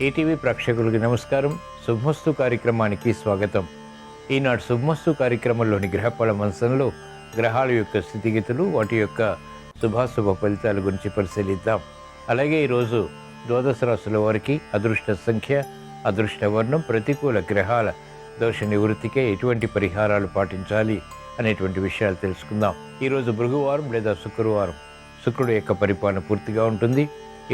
ETV ప్రేక్షకులకి నమస్కారం. శుభమస్తు కార్యక్రమానికి స్వాగతం. ఈనాడు శుభమస్తు కార్యక్రమంలోని గ్రహఫల మంచంలో గ్రహాల యొక్క స్థితిగతులు, వాటి యొక్క శుభాశుభ ఫలితాల గురించి పరిశీలిద్దాం. అలాగే ఈరోజు ద్వాదశ రాశుల వారికి అదృష్ట సంఖ్య, అదృష్ట వర్ణం, ప్రతికూల గ్రహాల దోష నివృత్తికే ఎటువంటి పరిహారాలు పాటించాలి అనేటువంటి విషయాలు తెలుసుకుందాం. ఈరోజు భృగువారం లేదా శుక్రవారం. శుక్రుడు యొక్క పరిపాలన పూర్తిగా ఉంటుంది.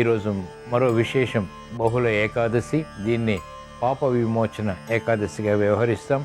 ఈరోజు మరో విశేషం బహుళ ఏకాదశి. దీన్ని పాప విమోచన ఏకాదశిగా వ్యవహరిస్తాం.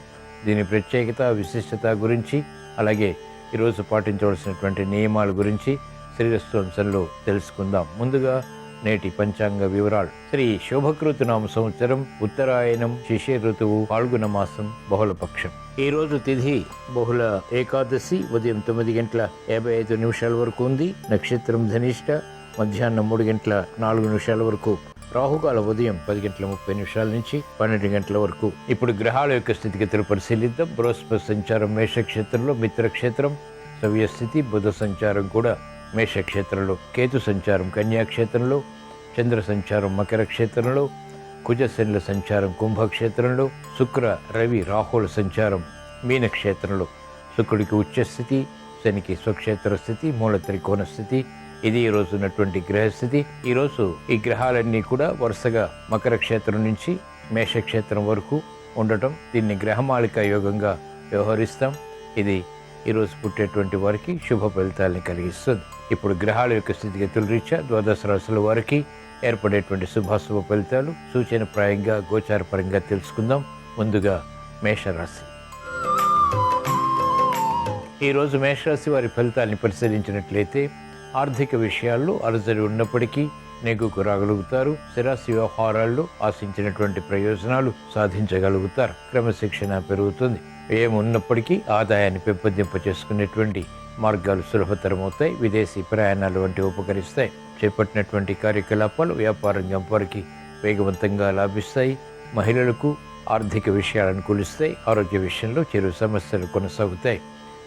దీని ప్రత్యేకత, విశిష్టత గురించి, అలాగే ఈరోజు పాటించవలసినటువంటి నియమాల గురించి శ్రీరస్తు అంశంలో తెలుసుకుందాం. ముందుగా నేటి పంచాంగ వివరాలు. శ్రీ శోభకృతు నామ సంవత్సరం, ఉత్తరాయణం, శిశిర ఋతువు, పాల్గొన మాసం, బహుళపక్షం. ఈ రోజు తిథి బహుళ ఏకాదశి. ఉదయం 9:55 వరకు ఉంది. నక్షత్రం ధనిష్ట. మధ్యాహ్నం 3:04 వరకు. రాహుకాల ఉదయం 10:30 నుంచి 12 గంటల వరకు. ఇప్పుడు గ్రహాల యొక్క స్థితిగతులు పరిశీలిద్దాం. బృహస్పతి సంచారం మేషక్షేత్రంలో, మిత్రక్షేత్రం సవ్యస్థితి. బుధ సంచారం కూడా మేషక్షేత్రంలో, కేతు సంచారం కన్యాక్షేత్రంలో, చంద్ర సంచారం మకర క్షేత్రంలో, కుజశనుల సంచారం కుంభక్షేత్రంలో, శుక్ర రవి రాహుల సంచారం మీనక్షేత్రంలో. శుక్రుడికి ఉచ్చస్థితి, శనికి స్వక్షేత్ర స్థితి, మూల త్రికోణ స్థితి. ఇది ఈ రోజు ఉన్నటువంటి గ్రహస్థితి. ఈరోజు ఈ గ్రహాలన్నీ కూడా వరుసగా మకర క్షేత్రం నుంచి మేషక్షేత్రం వరకు ఉండటం, దీన్ని గ్రహమాలిక యోగంగా వ్యవహరిస్తాం. ఇది ఈరోజు పుట్టేటువంటి వారికి శుభ ఫలితాలని కలిగిస్తుంది. ఇప్పుడు గ్రహాల యొక్క స్థితిగతుల రీత్యా ద్వాదశ రాశుల వారికి ఏర్పడేటువంటి శుభాశుభ ఫలితాలు సూచనప్రాయంగా గోచారపరంగా తెలుసుకుందాం. ముందుగా మేషరాశి. ఈరోజు మేషరాశి వారి ఫలితాన్ని పరిశీలించినట్లయితే ఆర్థిక విషయాల్లో అలజడి ఉన్నప్పటికీ నెగ్గుకు రాగలుగుతారు. స్థిరాస్తి వ్యవహారాల్లో ఆశించినటువంటి ప్రయోజనాలు సాధించగలుగుతారు. క్రమశిక్షణ పెరుగుతుంది. వ్యయం ఉన్నప్పటికీ ఆదాయాన్ని పెంపొందింప చేసుకునేటువంటి మార్గాలు సులభతరమవుతాయి. విదేశీ ప్రయాణాలు వంటివి ఉపకరిస్తాయి. చేపట్టినటువంటి కార్యకలాపాలు వ్యాపార రంగం వారికి వేగవంతంగా లాభిస్తాయి. మహిళలకు ఆర్థిక విషయాలు అనుకూలిస్తాయి. ఆరోగ్య విషయంలో చిరు సమస్యలు కొనసాగుతాయి.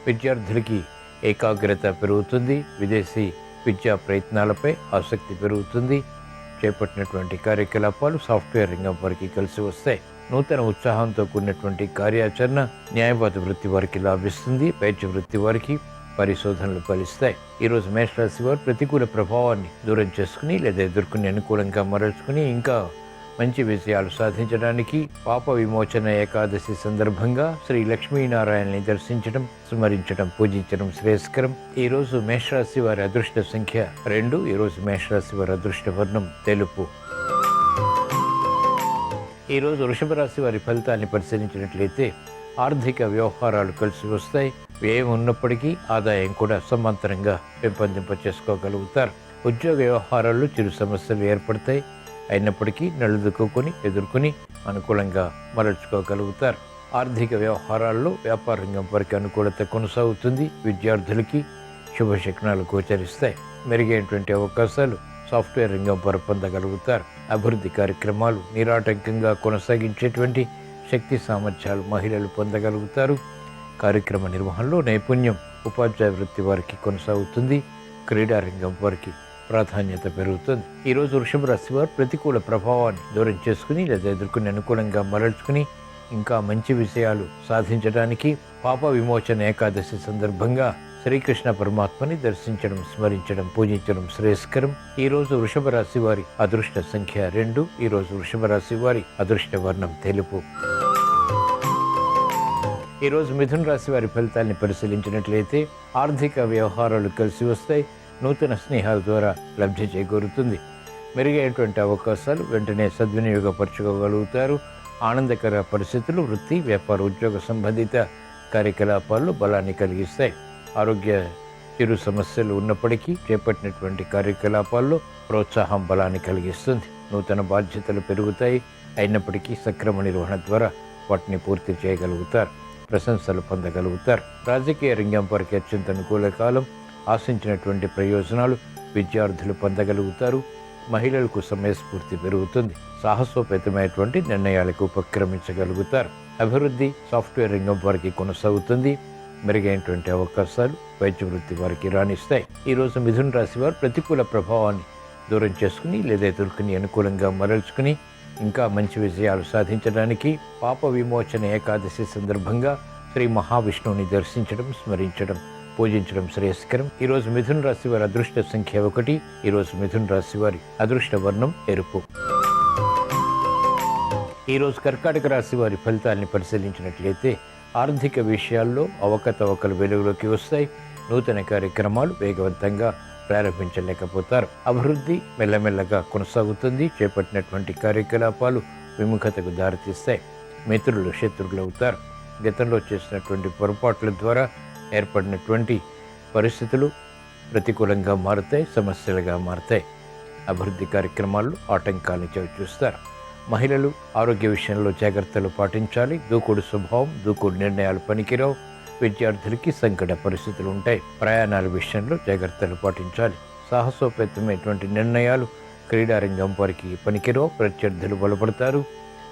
విద్యార్థులకి ఏకాగ్రత పెరుగుతుంది. విదేశీ విద్యా ప్రయత్నాలపై ఆసక్తి పెరుగుతుంది. చేపట్టినటువంటి కార్యకలాపాలు సాఫ్ట్వేర్ రంగం వారికి కలిసి వస్తాయి. నూతన ఉత్సాహంతో కూడినటువంటి కార్యాచరణ న్యాయవాద వృత్తి వారికి లాభిస్తుంది. వైద్య వృత్తి వారికి పరిశోధనలు ఫలిస్తాయి. ఈరోజు మేషరాశి వారు ప్రతికూల ప్రభావాన్ని దూరం చేసుకుని లేదా ఎదుర్కొని అనుకూలంగా మరల్చుకుని ఇంకా మంచి విజయాలు సాధించడానికి పాప విమోచన ఏకాదశి సందర్భంగా శ్రీ లక్ష్మీనారాయణని దర్శించడం, స్మరించడం, పూజించడం శ్రేయస్కరం. ఈరోజు మేషరాశి వారి అదృష్ట సంఖ్య 2. ఈరోజు మేషరాశి వారి అదృష్ట వర్ణం తెలుపు. ఈరోజు వృషభ రాశి వారి ఫలితాన్ని పరిశీలించినట్లయితే ఆర్థిక వ్యవహారాలు కలిసి వస్తాయి. వ్యయం ఉన్నప్పటికీ ఆదాయం కూడా సమాంతరంగా పెంపొందింప చేసుకోగలుగుతారు. ఉద్యోగ వ్యవహారాల్లో చిరు సమస్యలు ఏర్పడతాయి. అయినప్పటికీ నలుదుకొని ఎదుర్కొని అనుకూలంగా మరల్చుకోగలుగుతారు. ఆర్థిక వ్యవహారాల్లో వ్యాపార రంగం వారికి అనుకూలత కొనసాగుతుంది. విద్యార్థులకి శుభశకునాలు గోచరిస్తాయి. మెరుగైనటువంటి అవకాశాలు సాఫ్ట్వేర్ రంగం వారు పొందగలుగుతారు. అభివృద్ధి కార్యక్రమాలు నిరాటంకంగా కొనసాగించేటువంటి శక్తి సామర్థ్యాలు మహిళలు పొందగలుగుతారు. కార్యక్రమ నిర్వహణలో నైపుణ్యం ఉపాధ్యాయ వృత్తి వారికి కొనసాగుతుంది. క్రీడా రంగం వారికి ప్రాధాన్యత పెరుగుతుంది. ఈరోజు వృషభ రాశి వారు ప్రతికూల ప్రభావాన్ని దూరం చేసుకుని లేదా ఎదుర్కొని అనుకూలంగా మరల్చుకుని ఇంకా మంచి విషయాలు సాధించడానికి పాప విమోచన ఏకాదశి సందర్భంగా శ్రీకృష్ణ పరమాత్మని దర్శించడం, స్మరించడం, పూజించడం శ్రేయస్కరం. ఈరోజు వృషభ రాశి వారి అదృష్ట సంఖ్య 2. ఈరోజు వృషభ రాశి వారి అదృష్ట వర్ణం తెలుపు. ఈరోజు మిథున రాశి వారి ఫలితాన్ని పరిశీలించినట్లయితే ఆర్థిక వ్యవహారాలు కలిసి వస్తాయి. నూతన స్నేహాల ద్వారా లబ్ధి చేకూరుతుంది. మెరుగైనటువంటి అవకాశాలు వెంటనే సద్వినియోగపరచుకోగలుగుతారు. ఆనందకర పరిస్థితులు వృత్తి, వ్యాపార, ఉద్యోగ సంబంధిత కార్యకలాపాల్లో బలాన్ని కలిగిస్తాయి. ఆరోగ్య చిరు సమస్యలు ఉన్నప్పటికీ చేపట్టినటువంటి కార్యకలాపాల్లో ప్రోత్సాహం బలాన్ని కలిగిస్తుంది. నూతన బాధ్యతలు పెరుగుతాయి. అయినప్పటికీ సక్రమ నిర్వహణ ద్వారా వాటిని పూర్తి చేయగలుగుతారు. ప్రశంసలు పొందగలుగుతారు. రాజకీయ రంగం వారికి అత్యంత అనుకూల కాలం. ఆశించినటువంటి ప్రయోజనాలు విద్యార్థులు పొందగలుగుతారు. మహిళలకు సమయస్ఫూర్తి పెరుగుతుంది. సాహసోపేతమైనటువంటి నిర్ణయాలకు ఉపక్రమించగలుగుతారు. అభివృద్ధి సాఫ్ట్వేర్ రంగం వారికి కొనసాగుతుంది. మెరుగైనటువంటి అవకాశాలు వైద్య వృత్తి వారికి రాణిస్తాయి. ఈరోజు మిథున రాశి వారు ప్రతికూల ప్రభావాన్ని దూరం చేసుకుని లేదా ఎదుర్కొని అనుకూలంగా మరల్చుకుని ఇంకా మంచి విజయాలు సాధించడానికి పాప విమోచన ఏకాదశి సందర్భంగా శ్రీ మహావిష్ణువుని దర్శించడం, స్మరించడం, పూజించడం శ్రేయస్కరం. ఈరోజు మిథున రాశి వారి అదృష్ట సంఖ్య 1. ఈరోజు మిథున రాశి వారి అదృష్ట వర్ణం ఎరుపు. ఈరోజు కర్కాటక రాశి వారి ఫలితాన్ని పరిశీలించినట్లయితే ఆర్థిక విషయాల్లో అవకతవకలు వెలుగులోకి వస్తాయి. నూతన కార్యక్రమాలు వేగవంతంగా ప్రారంభించలేకపోతారు. అభివృద్ధి మెల్లమెల్లగా కొనసాగుతుంది. చేపట్టినటువంటి కార్యకలాపాలు విముఖతకు దారితీస్తాయి. మిత్రులు శత్రువులు అవుతారు. గతంలో చేసినటువంటి పొరపాట్ల ద్వారా ఏర్పడినటువంటి పరిస్థితులు ప్రతికూలంగా మారుతాయి, సమస్యలుగా మారుతాయి. అభివృద్ధి కార్యక్రమాల్లో ఆటంకాలను చవిచూస్తారు. మహిళలు ఆరోగ్య విషయంలో జాగ్రత్తలు పాటించాలి. దూకుడు స్వభావం, దూకుడు నిర్ణయాలు పనికిరావు. విద్యార్థులకి సంకట పరిస్థితులు ఉంటాయి. ప్రయాణాల విషయంలో జాగ్రత్తలు పాటించాలి. సాహసోపేతమైనటువంటి నిర్ణయాలు క్రీడారంగం వారికి పనికిరావు. ప్రత్యర్థులు బలపడతారు.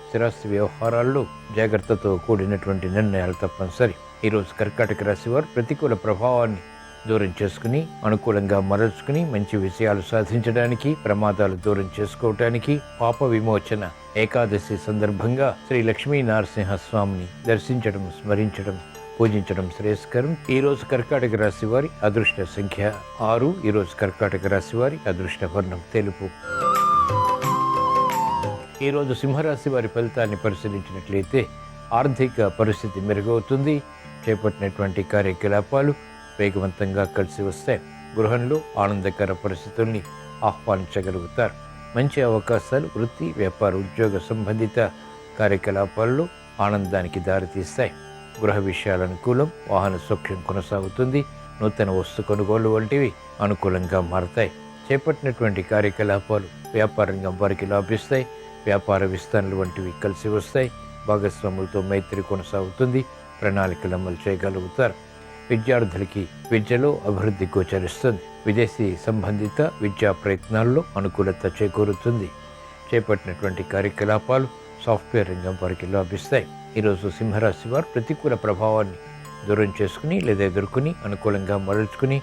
స్థిరాస్తి వ్యవహారాల్లో జాగ్రత్తతో కూడినటువంటి నిర్ణయాలు తప్పనిసరి. ఈరోజు కర్కాటక రాశి వారు ప్రతికూల ప్రభావాన్ని దూరం చేసుకుని అనుకూలంగా మరల్చుకుని మంచి విజయాలు సాధించడానికి, ప్రమాదాలు దూరం చేసుకోవటానికి పాప విమోచన ఏకాదశి సందర్భంగా శ్రీ లక్ష్మీ నరసింహస్వామిని దర్శించడం, స్మరించడం, పూజించడం శ్రేయస్కరం. ఈరోజు కర్కాటక రాశి వారి అదృష్ట సంఖ్య 6. ఈరోజు కర్కాటక రాశి వారి అదృష్ట వర్ణం తెలుపు. ఈరోజు సింహరాశి వారి ఫలితాన్ని పరిశీలించినట్లయితే ఆర్థిక పరిస్థితి మెరుగవుతుంది. చేపట్టినటువంటి కార్యకలాపాలు వేగవంతంగా కలిసి వస్తాయి. గృహంలో ఆనందకర పరిస్థితుల్ని ఆహ్వానించగలుగుతారు. మంచి అవకాశాలు వృత్తి, వ్యాపార, ఉద్యోగ సంబంధిత కార్యకలాపాల్లో ఆనందానికి దారితీస్తాయి. గృహ విషయాల అనుకూలం. వాహన సౌఖ్యం కొనసాగుతుంది. నూతన వస్తు కొనుగోలు వంటివి అనుకూలంగా మారతాయి. చేపట్టినటువంటి కార్యకలాపాలు వ్యాపార రంగం వారికి లాభిస్తాయి. వ్యాపార విస్తరణలు వంటివి కలిసి వస్తాయి. భాగస్వాములతో మైత్రి కొనసాగుతుంది. ప్రణాళికలు అమలు చేయగలుగుతారు. విద్యార్థులకి విద్యలో అభివృద్ధి గోచరిస్తుంది. విదేశీ సంబంధిత విద్యా ప్రయత్నాల్లో అనుకూలత చేకూరుతుంది. చేపట్టినటువంటి కార్యకలాపాలు సాఫ్ట్వేర్ రంగం వారికి లాభిస్తాయి. ఈరోజు సింహరాశి వారు ప్రతికూల ప్రభావాన్ని దూరం చేసుకుని లేదా ఎదుర్కొని అనుకూలంగా మరల్చుకుని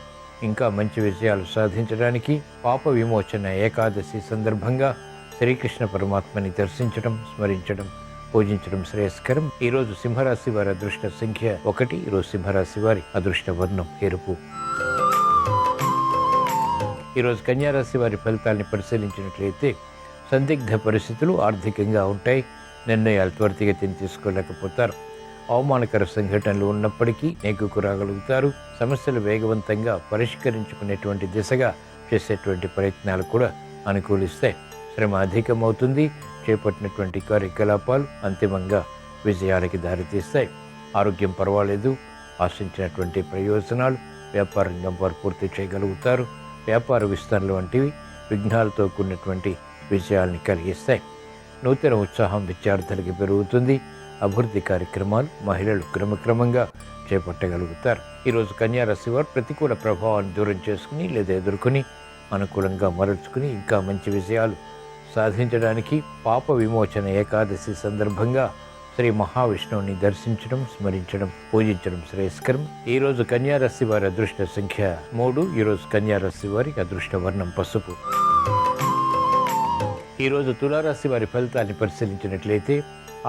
ఇంకా మంచి విజయాలు సాధించడానికి పాప విమోచన ఏకాదశి సందర్భంగా శ్రీకృష్ణ పరమాత్మని దర్శించడం, స్మరించడం, పూజించడం శ్రేయస్కరం. ఈరోజు సింహరాశి వారి అదృష్ట సంఖ్య 1. ఈరోజు సింహరాశి వారి అదృష్ట వర్ణం ఎరుపు. ఈరోజు కన్యారాశి వారి ఫలితాన్ని పరిశీలించినట్లయితే సందిగ్ధ పరిస్థితులు ఆర్థికంగా ఉంటాయి. నిర్ణయాలు త్వరితగతిని తీసుకోలేకపోతారు. అవమానకర సంఘటనలు ఉన్నప్పటికీ నెగ్గుకు రాగలుగుతారు. సమస్యలు వేగవంతంగా పరిష్కరించుకునేటువంటి దిశగా చేసేటువంటి ప్రయత్నాలు కూడా అనుకూలిస్తాయి. శ్రమ అధికమవుతుంది. చేపట్టినటువంటి కార్యకలాపాలు అంతిమంగా విజయాలకి దారితీస్తాయి. ఆరోగ్యం పర్వాలేదు. ఆశించినటువంటి ప్రయోజనాలు వ్యాపార రంగం వారు పూర్తి చేయగలుగుతారు. వ్యాపార విస్తరణలు వంటివి విఘ్నాలతో కూడినటువంటి విజయాల్ని కలిగిస్తాయి. నూతన ఉత్సాహం విద్యార్థులకి పెరుగుతుంది. అభివృద్ధి కార్యక్రమాలు మహిళలు క్రమక్రమంగా చేపట్టగలుగుతారు. ఈరోజు కన్యారాశి వారు ప్రతికూల ప్రభావాన్ని దూరం చేసుకుని లేదా ఎదుర్కొని అనుకూలంగా మరల్చుకుని ఇంకా మంచి విజయాలు సాధించడానికి పాప విమోచన ఏకాదశి సందర్భంగా శ్రీ మహావిష్ణువుని దర్శించడం, స్మరించడం, పూజించడం శ్రేయస్కరం. ఈరోజు కన్యారాశి వారి అదృష్ట సంఖ్య 3. ఈరోజు కన్యారాశి వారి అదృష్ట వర్ణం పసుపు. ఈరోజు తులారాశి వారి ఫలితాన్ని పరిశీలించినట్లయితే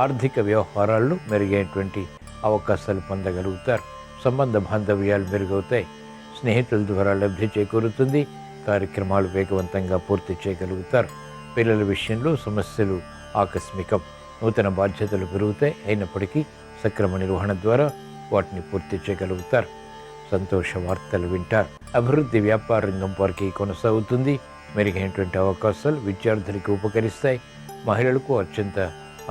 ఆర్థిక వ్యవహారాల్లో మెరుగైనటువంటి అవకాశాలు పొందగలుగుతారు. సంబంధ బాంధవ్యాలు మెరుగవుతాయి. స్నేహితుల ద్వారా లబ్ధి చేకూరుతుంది. కార్యక్రమాలు వేగవంతంగా పూర్తి చేయగలుగుతారు. పిల్లల విషయంలో సమస్యలు ఆకస్మికం. నూతన బాధ్యతలు పెరుగుతాయి. అయినప్పటికీ సక్రమ నిర్వహణ ద్వారా వాటిని పూర్తి చేయగలుగుతారు. సంతోష వార్తలు వింటారు. అభివృద్ధి వ్యాపార రంగం వారికి కొనసాగుతుంది. మెరుగైనటువంటి అవకాశాలు విద్యార్థులకు ఉపకరిస్తాయి. మహిళలకు అత్యంత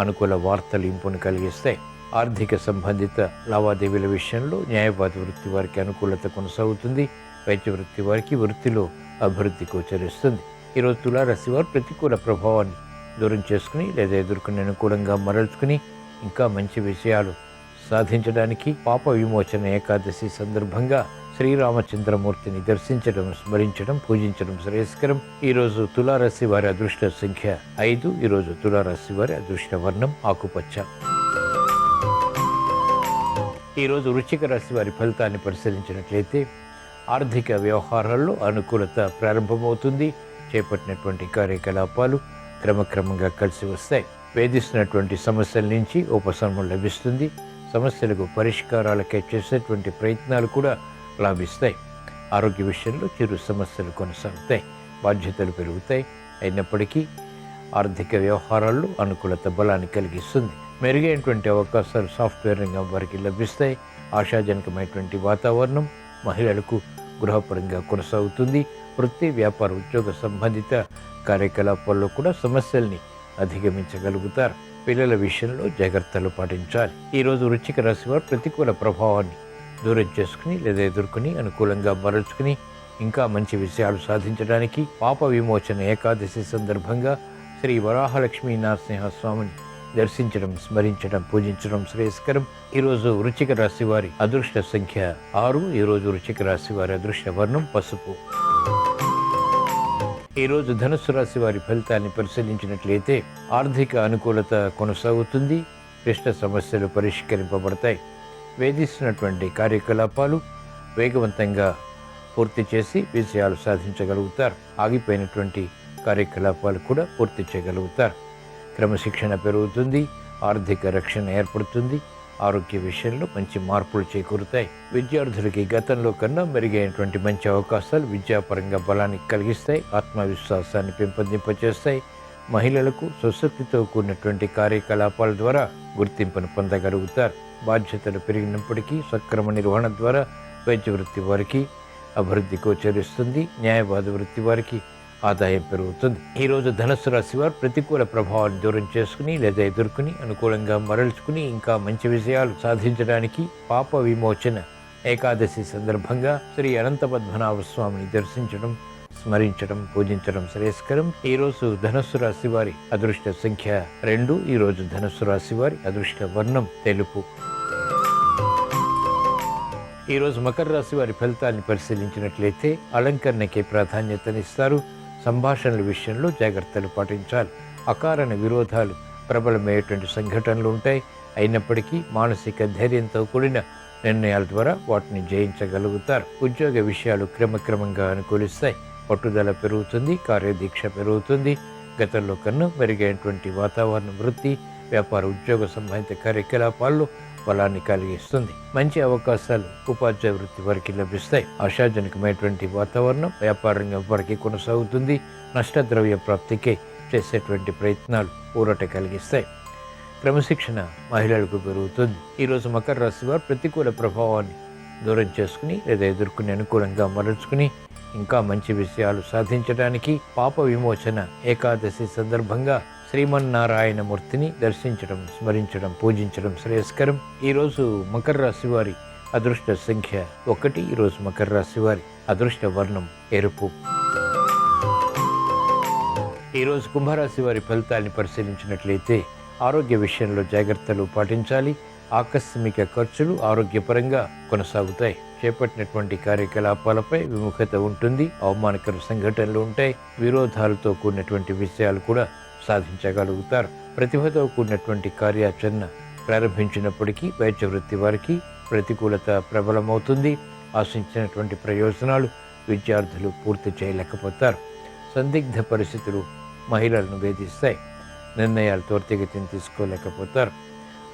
అనుకూల వార్తలు ఇంపును కలిగిస్తాయి. ఆర్థిక సంబంధిత లావాదేవీల విషయంలో న్యాయవాద వృత్తి వారికి అనుకూలత కొనసాగుతుంది. వైద్య వృత్తి వారికి వృత్తిలో అభివృద్ధి గోచరిస్తుంది. ఈరోజు తులారాశి వారు ప్రతికూల ప్రభావాన్ని దూరం చేసుకుని లేదా ఎదుర్కొని అనుకూలంగా మరల్చుకుని ఇంకా మంచి విషయాలు సాధించడానికి పాప విమోచన ఏకాదశి సందర్భంగా శ్రీరామచంద్రమూర్తిని దర్శించడం, స్మరించడం, పూజించడం శ్రేయస్కరం. ఈరోజు తులారాశి వారి అదృష్ట సంఖ్య 5. ఈరోజు తులారాశి వారి అదృష్ట వర్ణం ఆకుపచ్చ. ఈరోజు వృశ్చిక రాశి వారి ఫలితాన్ని పరిశీలించినట్లయితే ఆర్థిక వ్యవహారాల్లో అనుకూలత ప్రారంభమవుతుంది. చేపట్టినటువంటి కార్యకలాపాలు క్రమక్రమంగా కలిసి వస్తాయి. వేధిస్తున్నటువంటి సమస్యల నుంచి ఉపశమనం లభిస్తుంది. సమస్యలకు పరిష్కారాలకై చేసేటువంటి ప్రయత్నాలు కూడా లాభిస్తాయి. ఆరోగ్య విషయంలో చిరు సమస్యలు కొనసాగుతాయి. బాధ్యతలు పెరుగుతాయి. అయినప్పటికీ ఆర్థిక వ్యవహారాల్లో అనుకూలత బలాన్ని కలిగిస్తుంది. మెరుగైనటువంటి అవకాశాలు సాఫ్ట్వేర్ రంగం వారికి లభిస్తాయి. ఆశాజనకమైనటువంటి వాతావరణం మహిళలకు గృహపరంగా కొనసాగుతుంది. వృత్తి, వ్యాపార, ఉద్యోగ సంబంధిత కార్యకలాపాల్లో కూడా సమస్యల్ని అధిగమించగలుగుతారు. పిల్లల విషయంలో జాగ్రత్తలు పాటించాలి. ఈరోజు వృశ్చిక రాశి వారు ప్రతికూల ప్రభావాన్ని దూరం చేసుకుని లేదా ఎదుర్కొని అనుకూలంగా మరల్చుకుని ఇంకా మంచి విషయాలు సాధించడానికి పాప విమోచన ఏకాదశి సందర్భంగా శ్రీ వరాహలక్ష్మీ నరసింహస్వామిని దర్శించడం, స్మరించడం, పూజించడం శ్రేయస్కరం. ఈరోజు వృశ్చిక రాశి వారి అదృష్ట సంఖ్య 6. ఈరోజు వృశ్చిక రాశి వారి అదృష్ట వర్ణం పసుపు. ఈరోజు ధనుస్సు రాశి వారి ఫలితాన్ని పరిశీలించినట్లయితే ఆర్థిక అనుకూలత కొనసాగుతుంది. క్లిష్ట సమస్యలు పరిష్కరింపబడతాయి. వేధిస్తున్నటువంటి కార్యకలాపాలు వేగవంతంగా పూర్తి చేసి విజయాలు సాధించగలుగుతారు. ఆగిపోయినటువంటి కార్యకలాపాలు కూడా పూర్తి చేయగలుగుతారు. క్రమశిక్షణ పెరుగుతుంది. ఆర్థిక రక్షణ ఏర్పడుతుంది. ఆరోగ్య విషయంలో మంచి మార్పులు చేకూరుతాయి. విద్యార్థులకి గతంలో కన్నా మెరుగైనటువంటి మంచి అవకాశాలు విద్యాపరంగా బలాన్ని కలిగిస్తాయి. ఆత్మవిశ్వాసాన్ని పెంపొందింపచేస్తాయి. మహిళలకు స్వశక్తితో కూడినటువంటి కార్యకలాపాల ద్వారా గుర్తింపును పొందగలుగుతారు. బాధ్యతలు పెరిగినప్పటికీ సక్రమ నిర్వహణ ద్వారా వైద్య వృత్తి వారికి అభివృద్ధి గోచరిస్తుంది. న్యాయవాద వృత్తి వారికి ఆదాయం పెరుగుతుంది. ఈరోజు ధనుస్సు రాశి వారు ప్రతికూల ప్రభావాన్ని దూరం చేసుకుని లేదా ఎదుర్కొని అనుకూలంగా మరల్చుకుని ఇంకా మంచి విజయాలు సాధించడానికి పాప విమోచన ఏకాదశి సందర్భంగా శ్రీ అనంత పద్మనాభ స్వామిని దర్శించడం, స్మరించడం, పూజించడం శ్రేయస్కరం. ఈరోజు ధనుస్సు రాశి వారి అదృష్ట సంఖ్య 2. ఈరోజు ధనుస్సు రాశి వారి అదృష్ట వర్ణం తెలుపు. ఈరోజు మకర రాశి వారి ఫలితాన్ని పరిశీలించినట్లయితే అలంకరణకి ప్రాధాన్యతనిస్తారు. సంభాషణల విషయంలో జాగ్రత్తలు పాటించాలి. అకారణ విరోధాలు ప్రబలమయ్యేటువంటి సంఘటనలు ఉంటాయి. అయినప్పటికీ మానసిక ధైర్యంతో కూడిన నిర్ణయాల ద్వారా వాటిని జయించగలుగుతారు. ఉద్యోగ విషయాలు క్రమక్రమంగా అనుకూలిస్తాయి. పట్టుదల పెరుగుతుంది. కార్యదీక్ష పెరుగుతుంది. గతంలో కన్నా మెరుగైనటువంటి వాతావరణం వృత్తి, వ్యాపార, ఉద్యోగ సంబంధిత కార్యకలాపాల్లో బలాన్ని కలిగిస్తుంది. మంచి అవకాశాలు ఉపాధ్యాయ వృత్తి వారికి లభిస్తాయి. ఆశాజనకమైనటువంటి వాతావరణం వ్యాపార రంగం వారికి కొనసాగుతుంది. నష్టద్రవ్య ప్రాప్తికి చేసేటువంటి ప్రయత్నాలు ఊరట కలిగిస్తాయి. క్రమశిక్షణ మహిళలకు పెరుగుతుంది. ఈరోజు మకర రాశి వారు ప్రతికూల ప్రభావాన్ని దూరం చేసుకుని లేదా ఎదుర్కొని అనుకూలంగా మరల్చుకుని ఇంకా మంచి విషయాలు సాధించడానికి పాప విమోచన ఏకాదశి సందర్భంగా శ్రీమన్నారాయణమూర్తిని దర్శించడం, స్మరించడం, పూజించడం శ్రేయస్కరం. ఈరోజు మకర రాశి వారి అదృష్ట సంఖ్య 1. ఈరోజు మకర రాశి వారి అదృష్ట వర్ణం ఎరుపు. ఈరోజు కుంభరాశి వారి ఫలితాన్ని పరిశీలించినట్లయితే ఆరోగ్య విషయంలో జాగ్రత్తలు పాటించాలి. ఆకస్మిక ఖర్చులు ఆరోగ్యపరంగా కొనసాగుతాయి. చేపట్టినటువంటి కార్యకలాపాలపై విముఖత ఉంటుంది. అవమానకర సంఘటనలు ఉంటాయి. విరోధాలతో కూడినటువంటి విషయాలు కూడా సాధించగలుగుతారు. ప్రతిభతో కూడినటువంటి కార్యాచరణ ప్రారంభించినప్పటికీ వైద్య వృత్తి వారికి ప్రతికూలత ప్రబలమవుతుంది. ఆశించినటువంటి ప్రయోజనాలు విద్యార్థులు పూర్తి చేయలేకపోతారు. సందిగ్ధ పరిస్థితులు మహిళలను వేధిస్తాయి. నిర్ణయాలు త్వరితగతిని తీసుకోలేకపోతారు.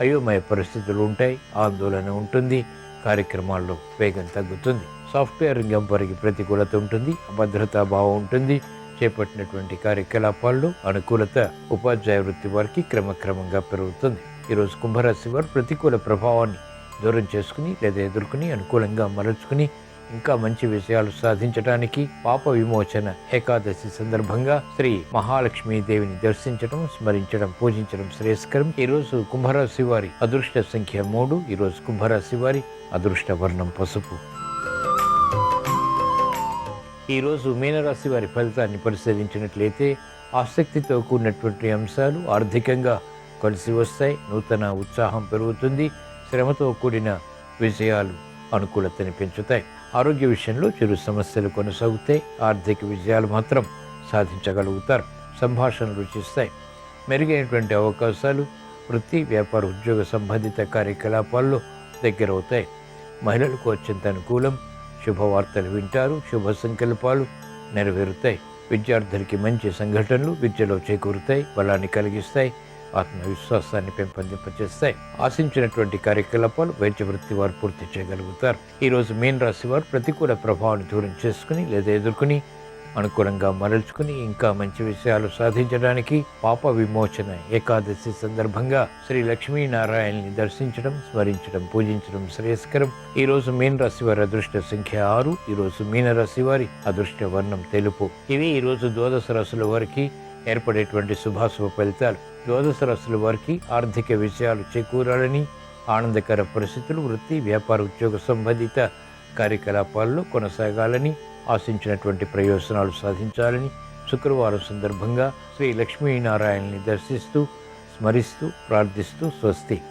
అయోమయ పరిస్థితులు ఉంటాయి. ఆందోళన ఉంటుంది. కార్యక్రమాల్లో వేగం తగ్గుతుంది. సాఫ్ట్వేర్ రంగం వారికి ప్రతికూలత ఉంటుంది. అభద్రతా భావం ఉంటుంది. చేపట్టినటువంటి కార్యకలాపాల్లో అనుకూలత ఉపాధ్యాయ వృత్తి వారికి క్రమక్రమంగా పెరుగుతుంది. ఈరోజు కుంభరాశి వారు ప్రతికూల ప్రభావాన్ని దూరం చేసుకుని లేదా ఎదుర్కొని అనుకూలంగా మరల్చుకుని ఇంకా మంచి విషయాలు సాధించడానికి పాప విమోచన ఏకాదశి సందర్భంగా శ్రీ మహాలక్ష్మీదేవిని దర్శించడం, స్మరించడం, పూజించడం శ్రేయస్కరం. ఈరోజు కుంభరాశి వారి అదృష్ట సంఖ్య 3. ఈరోజు కుంభరాశి వారి అదృష్ట వర్ణం పసుపు. ఈరోజు మీనరాశి వారి ఫలితాన్ని పరిశీలించినట్లయితే ఆసక్తితో కూడినటువంటి అంశాలు ఆర్థికంగా కలిసి వస్తాయి. నూతన ఉత్సాహం పెరుగుతుంది. శ్రమతో కూడిన విజయాలు అనుకూలతని పెంచుతాయి. ఆరోగ్య విషయంలో చిరు సమస్యలు కొనసాగుతాయి. ఆర్థిక విజయాలు మాత్రం సాధించగలుగుతారు. సంభాషణలు రుచిస్తాయి. మెరుగైనటువంటి అవకాశాలు వృత్తి, వ్యాపార, ఉద్యోగ సంబంధిత కార్యకలాపాల్లో దగ్గరవుతాయి. మహిళలకు అత్యంత అనుకూలం. శుభవార్తలు వింటారు. శుభ సంకల్పాలు నెరవేరుతాయి. విద్యార్థులకి మంచి సంఘటనలు విద్యలో చేకూరుతాయి, బలాన్ని కలిగిస్తాయి, ఆత్మవిశ్వాసాన్ని పెంపొందింపచేస్తాయి. ఆశించినటువంటి కార్యకలాపాలు వైద్య వృత్తి వారు పూర్తి చేయగలుగుతారు. ఈరోజు మీన రాశి వారు ప్రతికూల ప్రభావాన్ని దూరం చేసుకుని లేదా ఎదుర్కొని అనుకూలంగా మరల్చుకుని ఇంకా మంచి విషయాలు సాధించడానికి పాప విమోచన ఏకాదశి సందర్భంగా శ్రీ లక్ష్మీనారాయణని దర్శించడం, స్మరించడం, పూజించడం శ్రేయస్కరం. ఈరోజు మీన రాశి వారి అదృష్ట సంఖ్య 6. ఈరోజు మీన రాశి వారి అదృష్ట వర్ణం తెలుపు. ఇవి ఈరోజు ద్వాదశ రాశుల వారికి ఏర్పడేటువంటి శుభాశుభ ఫలితాలు. ద్వాదశ రాశుల వారికి ఆర్థిక విషయాలు చేకూరాలని, ఆనందకర పరిస్థితులు వృత్తి, వ్యాపార, ఉద్యోగ సంబంధిత కార్యకలాపాల్లో కొనసాగాలని, ఆశించినటువంటి ప్రయోజనాలు సాధించాలని శుక్రవారం సందర్భంగా శ్రీ లక్ష్మీనారాయణని దర్శిస్తూ, స్మరిస్తూ, ప్రార్థిస్తూ స్వస్తి.